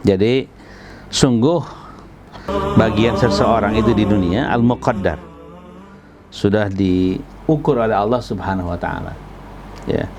Jadi sungguh bagian seseorang itu di dunia al-muqaddar, sudah diukur oleh Allah Subhanahu wa taala. Ya.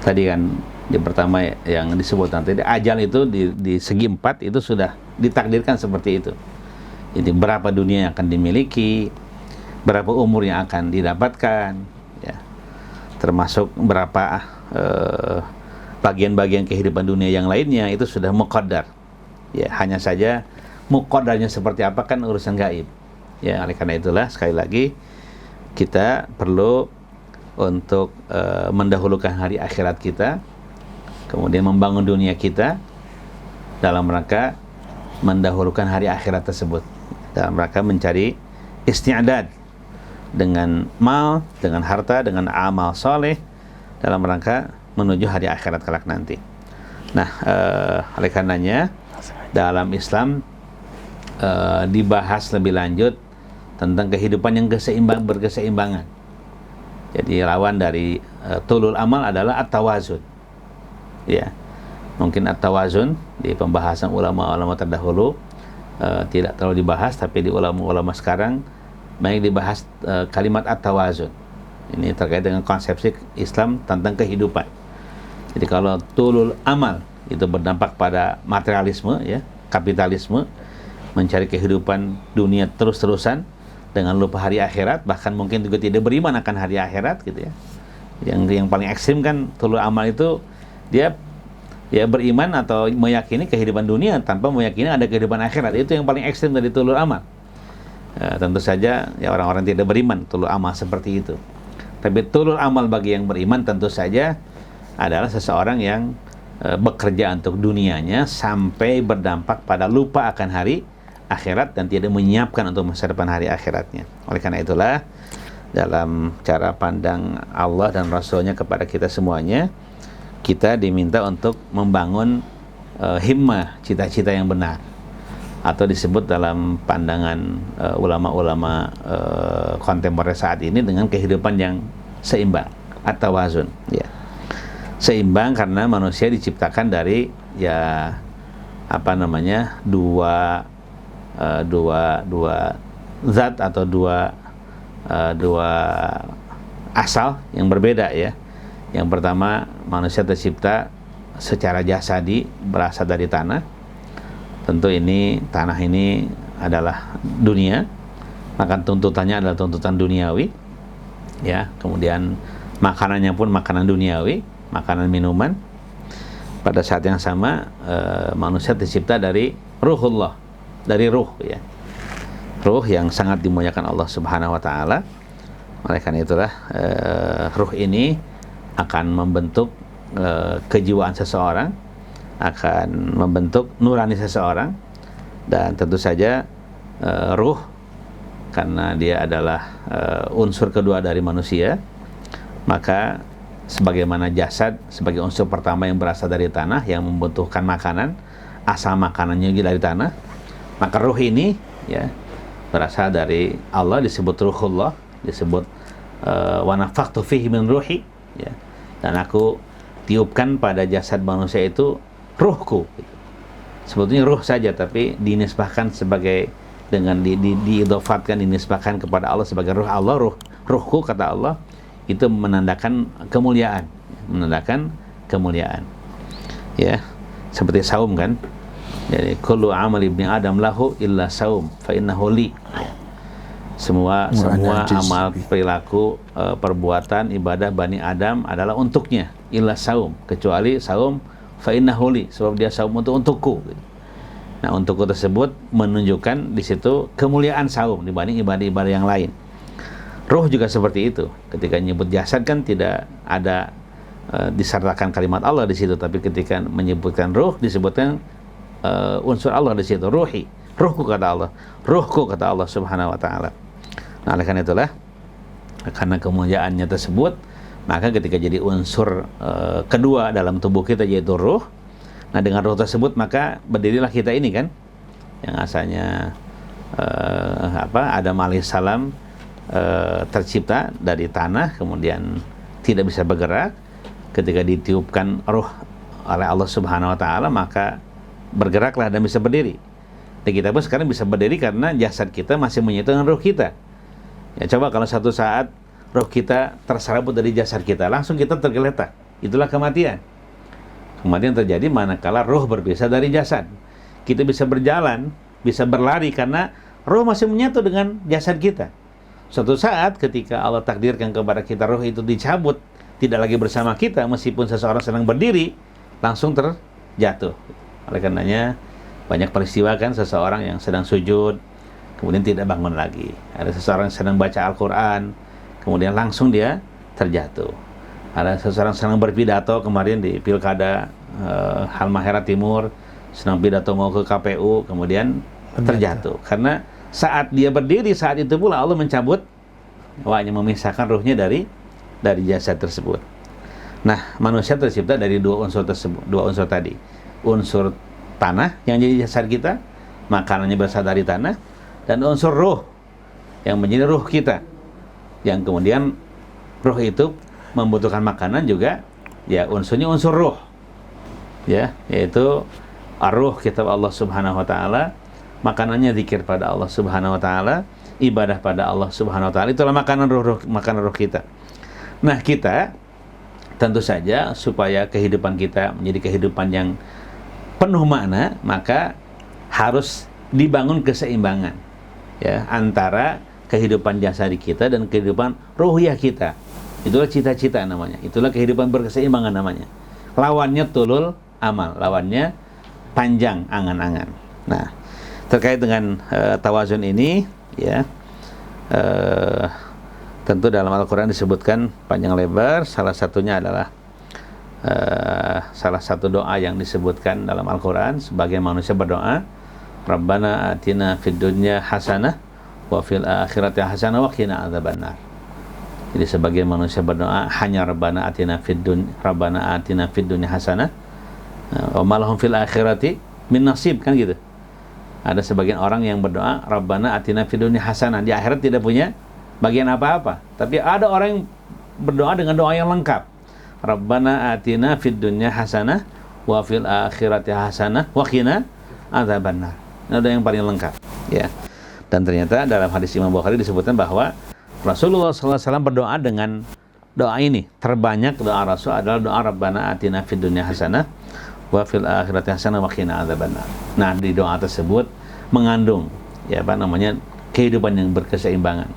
Tadi kan di pertama yang disebutkan tadi, ajal itu di segi 4 itu sudah ditakdirkan seperti itu. Jadi berapa dunia yang akan dimiliki, berapa umur yang akan didapatkan, ya. Termasuk berapa bagian-bagian kehidupan dunia yang lainnya itu sudah muqaddar. Ya, hanya saja muqaddarnya seperti apa kan urusan gaib. Ya, oleh karena itulah sekali lagi kita perlu untuk mendahulukan hari akhirat kita, kemudian membangun dunia kita dalam rangka mendahulukan hari akhirat tersebut, dalam rangka mencari isti'dad dengan mal, dengan harta, dengan amal soleh dalam rangka menuju hari akhirat kelak nanti. Nah, oleh karenanya dalam Islam dibahas lebih lanjut tentang kehidupan yang berkeseimbangan. Jadi lawan dari tulul amal adalah at-tawazun. Ya. Mungkin at-tawazun di pembahasan ulama-ulama terdahulu tidak terlalu dibahas, tapi di ulama-ulama sekarang banyak dibahas kalimat at-tawazun. Ini terkait dengan konsepsi Islam tentang kehidupan. Jadi kalau tulul amal itu berdampak pada materialisme, ya, kapitalisme, mencari kehidupan dunia terus-terusan dengan lupa hari akhirat, bahkan mungkin juga tidak beriman akan hari akhirat, gitu ya. Yang paling ekstrim kan tulul amal itu dia ya beriman atau meyakini kehidupan dunia tanpa meyakini ada kehidupan akhirat. Itu yang paling ekstrim dari tulul amal. Tentu saja ya orang-orang tidak beriman tulul amal seperti itu. Tapi tulul amal bagi yang beriman tentu saja adalah seseorang yang bekerja untuk dunianya sampai berdampak pada lupa akan hari akhirat dan tidak menyiapkan untuk masa depan hari akhiratnya. Oleh karena itulah dalam cara pandang Allah dan Rasulnya kepada kita semuanya, kita diminta untuk membangun himmah, cita-cita yang benar, atau disebut dalam pandangan ulama-ulama kontemporer saat ini dengan kehidupan yang seimbang atau wazun, ya. Seimbang karena manusia diciptakan dari ya apa namanya dua zat atau dua asal yang berbeda, ya. Yang pertama, manusia tercipta secara jasadi, berasal dari tanah. Tentu ini tanah ini adalah dunia, maka tuntutannya adalah tuntutan duniawi, ya. Kemudian makanannya pun makanan duniawi, makanan minuman. Pada saat yang sama manusia tercipta dari ruhullah, dari ruh, ya. Ruh yang sangat dimuliakan Allah Subhanahu wa taala. Oleh karena itulah ruh ini akan membentuk kejiwaan seseorang, akan membentuk nurani seseorang, dan tentu saja ruh karena dia adalah unsur kedua dari manusia, maka sebagaimana jasad sebagai unsur pertama yang berasal dari tanah yang membutuhkan makanan, asal makanannya dari tanah, maka ruh ini, ya, berasal dari Allah, disebut ruhullah, disebut wa nafakhtu fihi min ruhi, ya. Dan aku tiupkan pada jasad manusia itu ruhku, gitu. Sebetulnya ruh saja, tapi dinisbahkan sebagai dengan diidhofatkan, dinisbahkan kepada Allah sebagai ruh Allah, ruhku kata Allah, itu menandakan kemuliaan, ya. Seperti saum kan. Jadi kullu amal ibni adam lahu illa saum fa innahu li. Semua amal perilaku perbuatan ibadah Bani Adam adalah untuknya, illa saum, kecuali saum fa innahu li, sebab dia saum untukku. Nah, untukku tersebut menunjukkan di situ kemuliaan saum dibanding ibadah-ibadah yang lain. Ruh juga seperti itu. Ketika menyebut jasad kan tidak ada disertakan kalimat Allah di situ, tapi ketika menyebutkan ruh disebutkan unsur Allah di situ, ruhi, ruhku kata Allah, ruhku kata Allah Subhanahu wa taala. Nah, oleh karena itulah, karena kemuliaannya tersebut, maka ketika jadi unsur kedua dalam tubuh kita yaitu ruh, nah dengan ruh tersebut maka berdirilah kita ini kan, yang asalnya Adam alaihissalam tercipta dari tanah, kemudian tidak bisa bergerak. Ketika ditiupkan ruh oleh Allah Subhanahu wa taala, maka bergeraklah dan bisa berdiri. Dan kita pun sekarang bisa berdiri karena jasad kita masih menyatu dengan ruh kita. Ya, coba kalau satu saat roh kita terserabut dari jasad kita, langsung kita tergeletak. Itulah kematian. Kematian terjadi manakala roh berpisah dari jasad. Kita bisa berjalan, bisa berlari karena roh masih menyatu dengan jasad kita. Suatu saat ketika Allah takdirkan kepada kita roh itu dicabut, tidak lagi bersama kita, meskipun seseorang sedang berdiri, langsung terjatuh. Oleh karenanya banyak peristiwa kan, seseorang yang sedang sujud kemudian tidak bangun lagi. Ada seseorang yang sedang baca Al-Quran, kemudian langsung dia terjatuh. Ada seseorang sedang berpidato kemarin di Pilkada Halmahera Timur, sedang pidato mau ke KPU, kemudian terjatuh. Karena saat dia berdiri, saat itu pula Allah mencabut nyawanya, memisahkan ruhnya dari jasad tersebut. Nah, manusia tercipta dari dua unsur tersebut, dua unsur tadi. Unsur tanah yang jadi jasad kita, makanannya berasal dari tanah, dan unsur ruh yang menjadi ruh kita, yang kemudian ruh itu membutuhkan makanan juga, ya unsurnya unsur ruh, ya, yaitu ar-ruh, kitab Allah Subhanahu wa taala, makanannya zikir pada Allah Subhanahu wa taala, ibadah pada Allah Subhanahu wa taala. Itulah makanan ruh kita. Nah, kita tentu saja supaya kehidupan kita menjadi kehidupan yang penuh makna, maka harus dibangun keseimbangan, ya, antara kehidupan jasadi kita dan kehidupan ruhiyah kita. Itulah cita-cita namanya. Itulah kehidupan berkeseimbangan namanya. Lawannya tulul amal, lawannya panjang angan-angan. Nah, terkait dengan tawazun ini, ya, tentu dalam Al-Quran disebutkan panjang lebar. Salah satunya adalah salah satu doa yang disebutkan dalam Al-Quran. Sebagian manusia berdoa, Rabbana atina fid dunya hasanah wa fil akhirati hasanah wa qina adzabannar. Jadi sebagian manusia berdoa hanya Rabbana atina fid dunya hasanah wa ma lahum fil akhirati min nasib, kan gitu. Ada sebagian orang yang berdoa Rabbana atina fid dunya hasanah, di akhirat tidak punya bagian apa-apa. Tapi ada orang yang berdoa dengan doa yang lengkap. Rabbana atina fid dunya hasanah wa fil akhirati hasanah wa qina adzabannar. Ini doa yang paling lengkap, ya. Dan ternyata dalam hadis Imam Bukhari disebutkan bahwa Rasulullah SAW berdoa dengan doa ini. Terbanyak doa Rasul adalah doa Rabbana atina fid dunya hasanah wa fil akhirati hasanah wa qina adzabannar. Nah, di doa tersebut mengandung, ya, apa namanya, kehidupan yang berkeseimbangan.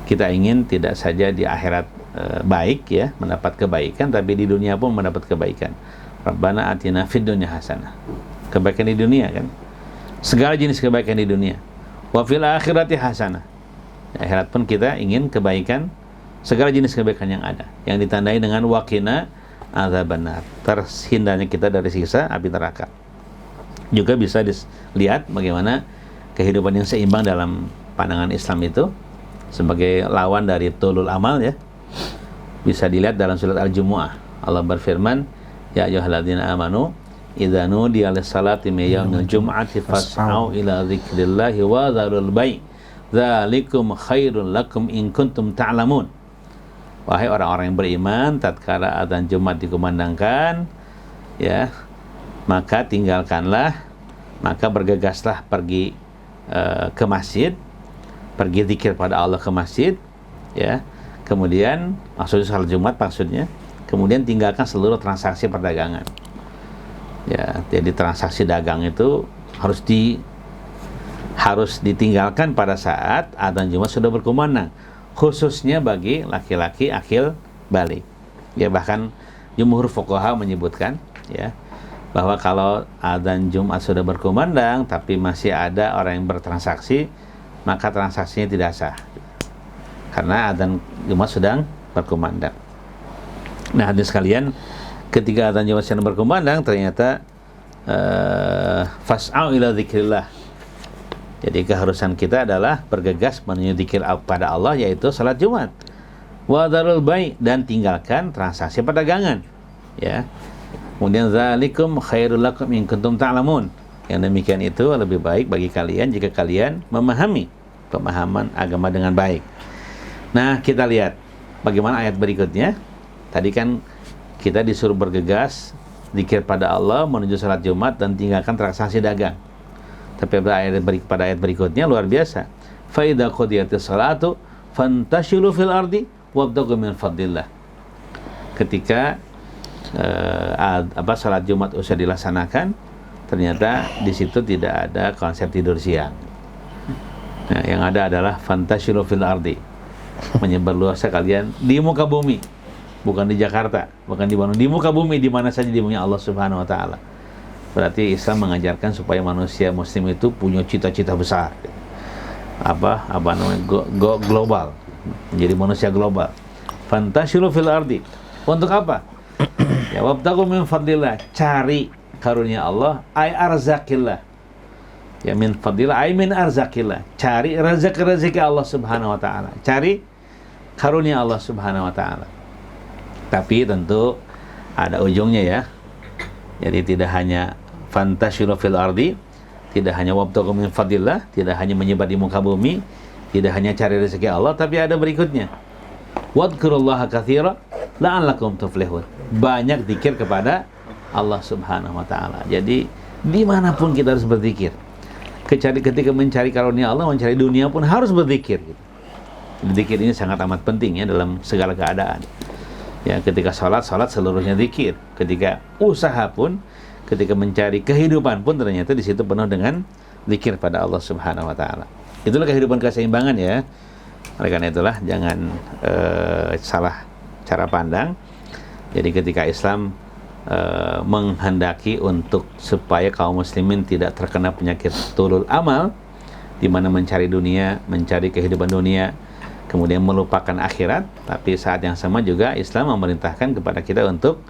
Kita ingin tidak saja di akhirat baik, ya, mendapat kebaikan, tapi di dunia pun mendapat kebaikan. Rabbana atina fid dunya hasanah. Kebaikan di dunia, kan? Segala jenis kebaikan di dunia. Wa fil akhirati hasanah. Di akhirat pun kita ingin kebaikan, segala jenis kebaikan yang ada, yang ditandai dengan wa qina adzabannar, terhindarnya kita dari siksa api neraka. Juga bisa dilihat bagaimana kehidupan yang seimbang dalam pandangan Islam itu sebagai lawan dari tulul amal, ya. Bisa dilihat dalam surat Al-Jumu'ah. Allah berfirman, ya ayyuhalladzina amanu idza nudiya lis-salati min yaumil jum'ati fas'au ila dzikrillahi wa dzarul bai' dzalikum khairul lakum in kuntum ta'lamun. Wahai orang-orang yang beriman, tatkala adzan Jumat dikumandangkan, ya, maka tinggalkanlah, maka bergegaslah pergi ke masjid, pergi zikir pada Allah ke masjid, ya. Kemudian maksudnya salat Jumat maksudnya, kemudian tinggalkan seluruh transaksi perdagangan. Ya, jadi transaksi dagang itu harus ditinggalkan pada saat adzan Jumat sudah berkumandang, khususnya bagi laki-laki akil balik. Ya, bahkan jumhur fuqaha menyebutkan, ya, bahwa kalau adzan Jumat sudah berkumandang tapi masih ada orang yang bertransaksi, maka transaksinya tidak sah, karena adzan Jumat sedang berkumandang. Nah, hadirin sekalian, ketika adzan Jumat sedang berkumandang, ternyata fas'au ila dzikrillah. Jadi keharusan kita adalah bergegas menuju zikir pada Allah, yaitu salat Jumat. Wa dzarul bai', dan tinggalkan transaksi perdagangan, ya. Kemudian zalikum khairul lakum in kuntum ta'lamun. Yang demikian itu lebih baik bagi kalian jika kalian memahami pemahaman agama dengan baik. Nah, kita lihat bagaimana ayat berikutnya. Tadi kan kita disuruh bergegas zikir pada Allah, menuju salat Jumat, dan tinggalkan transaksi dagang. Tapi pada ayat berikutnya luar biasa. Fa idza qudiyatis salatu fantashiru fil ardi wabtaghu min fadlillah. Ketika salat Jumat usai dilaksanakan, ternyata di situ tidak ada konsep tidur siang. Nah, yang ada adalah fantashiru fil ardi, menyebar luasnya kalian di muka bumi, bukan di Jakarta, bukan di Bandung, di muka bumi, di mana saja di bumi Allah Subhanahu wa taala. Berarti Islam mengajarkan supaya manusia muslim itu punya cita-cita besar. Apa namanya? Global. Menjadi manusia global. Fantashiru fil ardi. Untuk apa? Ya wabtaghu min fadlillah, cari karunia Allah, ay arzakillah. Ya min fadlillah, ay min arzakillah. Cari rezeki Allah Subhanahu wa taala. Cari karunia Allah Subhanahu wa taala. Tapi tentu ada ujungnya ya. Jadi tidak hanya fantashiru fil ardi, tidak hanya wabtaghu min fadlillah, tidak hanya menyebar di muka bumi, tidak hanya cari rezeki Allah, tapi ada berikutnya. Wadhkurullaha katsira la'allakum tuflihun. Banyak zikir kepada Allah Subhanahu wa taala. Jadi dimanapun kita harus berzikir. Ketika mencari karunia Allah, mencari dunia pun harus berzikir gitu. Zikir ini sangat amat penting ya dalam segala keadaan. Ya, ketika salat seluruhnya zikir. Ketika usaha pun, ketika mencari kehidupan pun ternyata di situ penuh dengan zikir pada Allah Subhanahu wa taala. Itulah kehidupan keseimbangan ya. Oleh karena itulah jangan salah cara pandang. Jadi ketika Islam menghendaki untuk supaya kaum muslimin tidak terkena penyakit tulul amal, di mana mencari dunia, mencari kehidupan dunia, kemudian melupakan akhirat, tapi saat yang sama juga Islam memerintahkan kepada kita untuk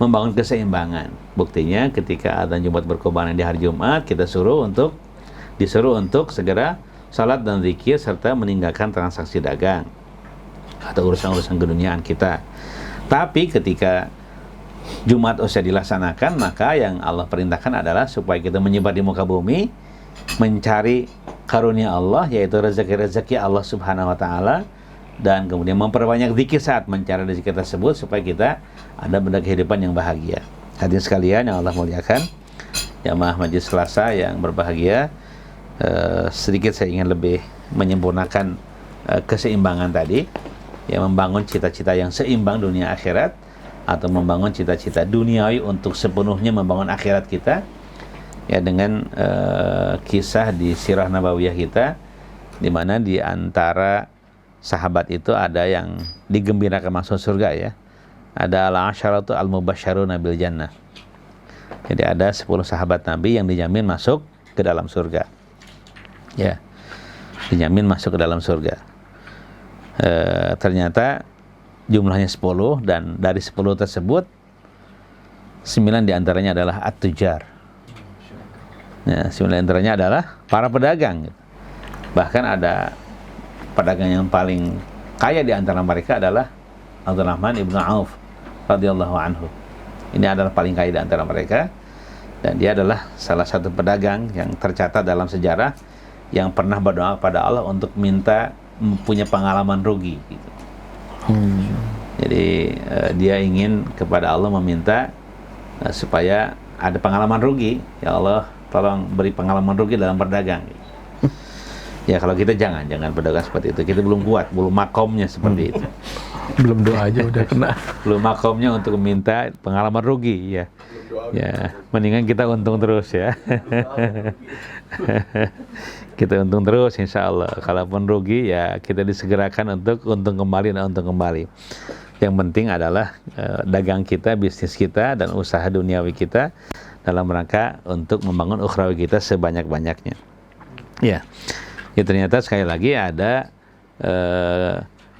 membangun keseimbangan. Buktinya ketika adzan Jumat berkumandang di hari Jumat, kita disuruh untuk segera salat dan zikir serta meninggalkan transaksi dagang atau urusan-urusan keduniaan kita. Tapi ketika Jumat usai dilaksanakan, maka yang Allah perintahkan adalah supaya kita menyebar di muka bumi, mencari karunia Allah, yaitu rezeki-rezeki Allah Subhanahu wa taala, dan kemudian memperbanyak zikir saat mencari rezeki tersebut supaya kita ada benda kehidupan yang bahagia. Hadirin sekalian yang Allah muliakan, jamaah Majelis Selasa yang berbahagia, sedikit saya ingin lebih menyempurnakan keseimbangan tadi, yang membangun cita-cita yang seimbang dunia akhirat, atau membangun cita-cita duniawi untuk sepenuhnya membangun akhirat kita. Ya, dengan kisah di sirah nabawiyah kita, di mana di antara sahabat itu ada yang digembirakan masuk surga ya. Ada al-asyaratu al-mubasysyaruna bil jannah. Jadi ada 10 sahabat Nabi yang dijamin masuk ke dalam surga. Ya. Dijamin masuk ke dalam surga. Ternyata jumlahnya 10, dan dari 10 tersebut 9 diantaranya adalah at-tujar. Ya, 9 antaranya adalah para pedagang. Bahkan ada pedagang yang paling kaya di antara mereka adalah Abdurrahman ibnu Auf radhiyallahu anhu. Ini adalah paling kaya di antara mereka, dan dia adalah salah satu pedagang yang tercatat dalam sejarah yang pernah berdoa pada Allah untuk minta punya pengalaman rugi gitu. Jadi dia ingin kepada Allah meminta supaya ada pengalaman rugi. Ya Allah, tolong beri pengalaman rugi dalam berdagang. Ya kalau kita jangan berdagang seperti itu. Kita belum kuat, belum makomnya seperti itu. Belum doa aja udah kena. Belum makomnya untuk meminta pengalaman rugi ya. Ya, mendingan kita untung terus ya. Kita untung terus insya Allah. Kalaupun rugi ya kita disegerakan untuk untung kembali dan untung kembali. Yang penting adalah dagang kita, bisnis kita, dan usaha duniawi kita dalam rangka untuk membangun ukhrawi kita sebanyak-banyaknya. Ya, ternyata sekali lagi ada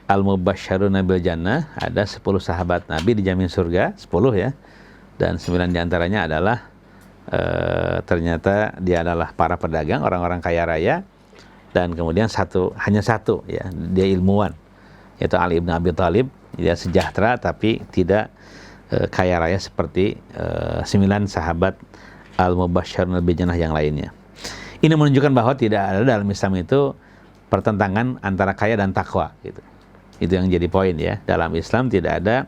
al-mubasysyaruna bil jannah, ada 10 sahabat Nabi dijamin surga, 10 ya, dan 9 diantaranya adalah ternyata dia adalah para pedagang, orang-orang kaya raya, dan kemudian hanya satu ya, dia ilmuwan, yaitu Ali bin Abi Thalib. Dia sejahtera tapi tidak kaya raya seperti 9 sahabat al-mubasysyaruna bil jannah yang lainnya. Ini menunjukkan bahwa tidak ada dalam Islam itu pertentangan antara kaya dan takwa gitu. Itu yang jadi poin ya. Dalam Islam tidak ada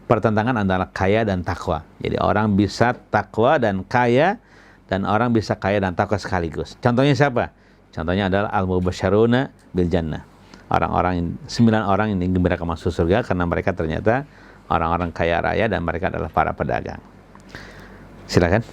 pertentangan antara kaya dan takwa. Jadi orang bisa takwa dan kaya, dan orang bisa kaya dan takwa sekaligus. Contohnya siapa? Contohnya adalah al-mubasysyaruna bil jannah. Orang-orang 9 orang yang digembirakan masuk surga karena mereka ternyata orang-orang kaya raya dan mereka adalah para pedagang. Silakan.